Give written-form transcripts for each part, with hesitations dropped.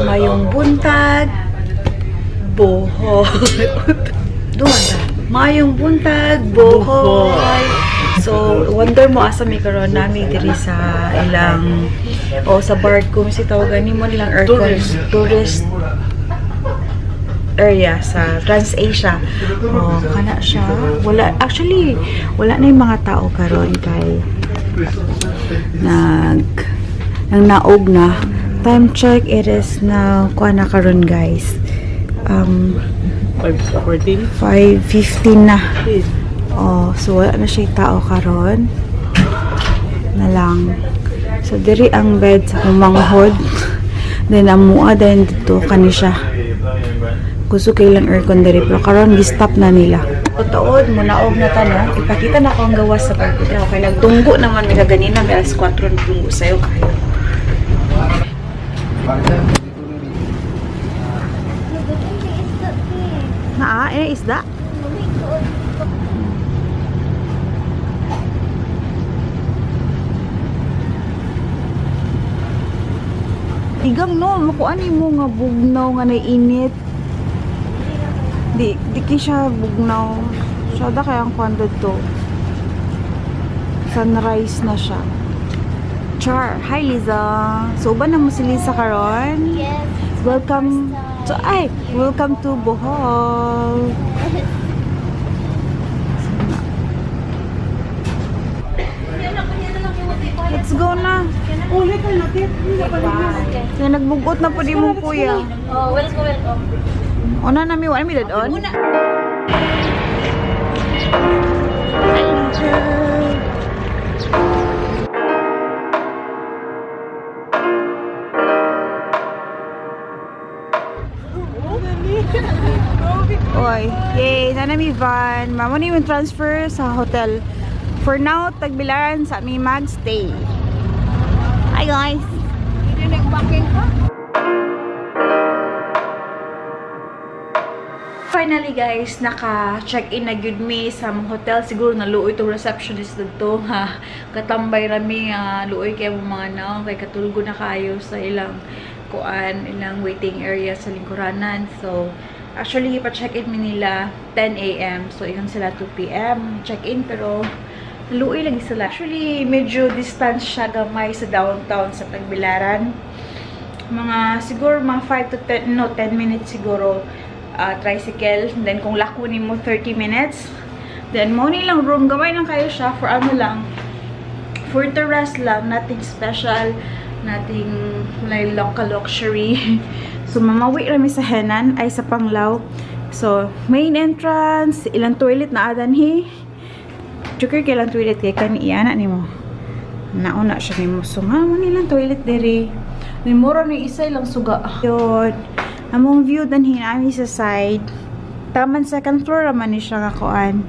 mayong buntag, Bohol. Doon na. Mayong buntag, Bohol. So, wonder mo asa may karon namin diri sa ilang sa Barcom si tawagan ni mo nilang aircon tourist area sa TransAsia. Kana siya. Wala actually wala na yung mga tao karon kay nang naog na. Time check, it is now kuha na karon guys. 5:15 na. So wala na siya tao karon. Na lang. So diri ang bed sa kumanghod. Then amua din dito kani siya. Gusto kailang aircon diri pero karon gi-stop na nila. Tuod mo naog na tanong, ipakita na ko ang gawas sa barko. Okay, nagtunggo naman mi kaganina, alas 4 na tunggo sayo kayo. Isda? Igang no, makuan mo nga bugnaw nga naiinit. Di siya bugnaw. Siya da kaya ang kwando to. Sunrise na siya. Char, hi Liza. So ba na mo si Liza karon? Yes. Welcome to Bohol. Let's go na. Ulit ka natin. Kaya nagbugot na po di mo kuya. Welcome. Una na mi dadon. Oy, yay, nanami van. Mamo ni yung transfer sa hotel. For now, Tagbilaran sa mi magstay. Hi guys. Hindi nagbaking pa. Finally guys, naka-check-in na gyud mi sa mga hotel. Siguro naluoy itong receptionist dito ha. Katambay rami luoy kay mga naong kay katulgo na kayo sa ilang ilang waiting area sa lingkuranan. So actually pa-check-in mi nila 10 AM. So iyon sila 2 PM check-in pero naluoy lang sila. Actually medyo distance siya gamay sa downtown sa Tagbilaran. Siguro mga 5 to 10 minutes siguro. Tricycle, then kung lakunin mo 30 minutes, then mo nilang room, gamay lang kayo siya for for the rest lang, nothing special, nothing like local luxury. So mamawi rami sa Henan ay sa Panglao. So main entrance, ilang toilet na adanhi. Chukir kailang toilet kay kaniya ni mo. Nauna siya ni mo. So nga mo nilang toilet diri. Then mura ni isa ilang suga. Yun. Among view dan hinami sa side. Taman second floor naman ni siya kakuan.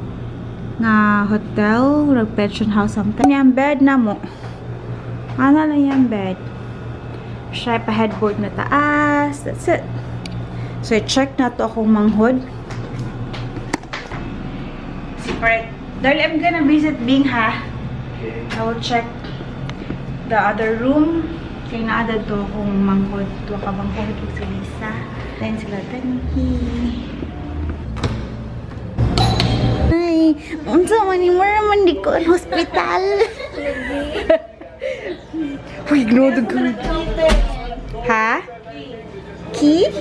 Nga hotel, pension house something. Yung bed na mo. Ano na yung bed? Siya pa headboard na taas. That's it. So i-check na to akong manghod. Separate. Dahil I'm gonna visit Bing ha. I will check the other room. Kaya naadad to akong manghod. Ito ka bang kahit sa Lisa. Then sila tanhi. Ay, unsa man ni Mara man di ko ang hospital. Uy, gnodog ko. Ha? Key?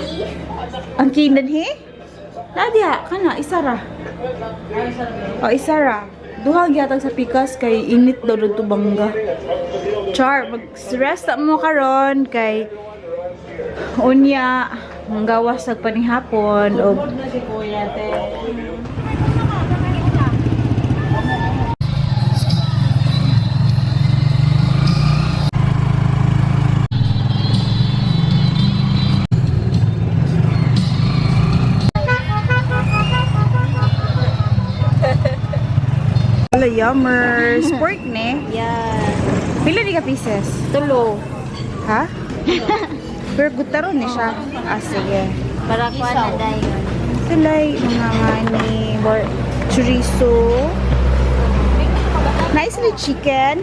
Ang key nanhi? Nadia, kana, isara. Isara. Duha gyatag sa pikas kay init daw dito bangga. Char, mag-rest mo karon kay unya manggawas sa panihapon o na si kuya te. Hello, yummers. Pork ne? Yeah. Pila di ka pieces? Tulo. Ha? Pero gutaron ni siya. Sige. Para kuha na dayon. Sila'y mga ngani, chorizo. Nice na chicken.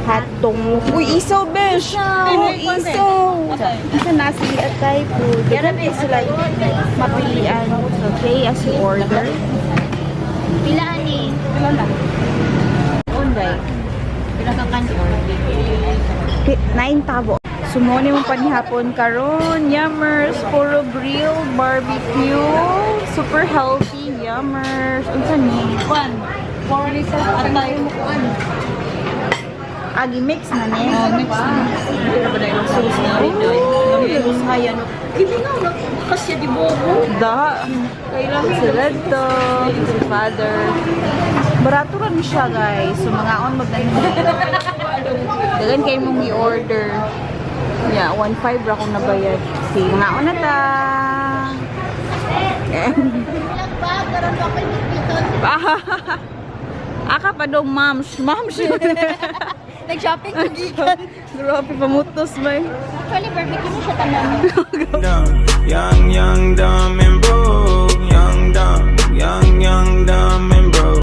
Hotdog. Uy, isaw, besh! Oh, isaw! Isa na sili at Thai food. Ganun is like mapilian. Okay, as you order. Pila ani? Pila na? Onday. Pila ka kan order? 9 tabo. Sumoni mo panihapon karon. Yummers. Puro grill, barbecue. Super healthy. Yummers. Unsa ni? Kwan. 4 liters atay mo kuan. Agi mix na ni. Mix na. Pero ba dahil sauce na rin doy. Tapos kaya no. Kibingaw na kasi di bobo. Da. Kailangan Sila to. Si father. Barato rin siya, guys. So, mga on mag-nahin. Dagan kayo mong i-order. Yeah, 1.5 ra kung nabayad. Si mga on na ta. Aka pa daw, moms. Moms. Nag-shopping ko gikan. Grabe, pamutos ba? Actually, barbecue mo siya tanan. Young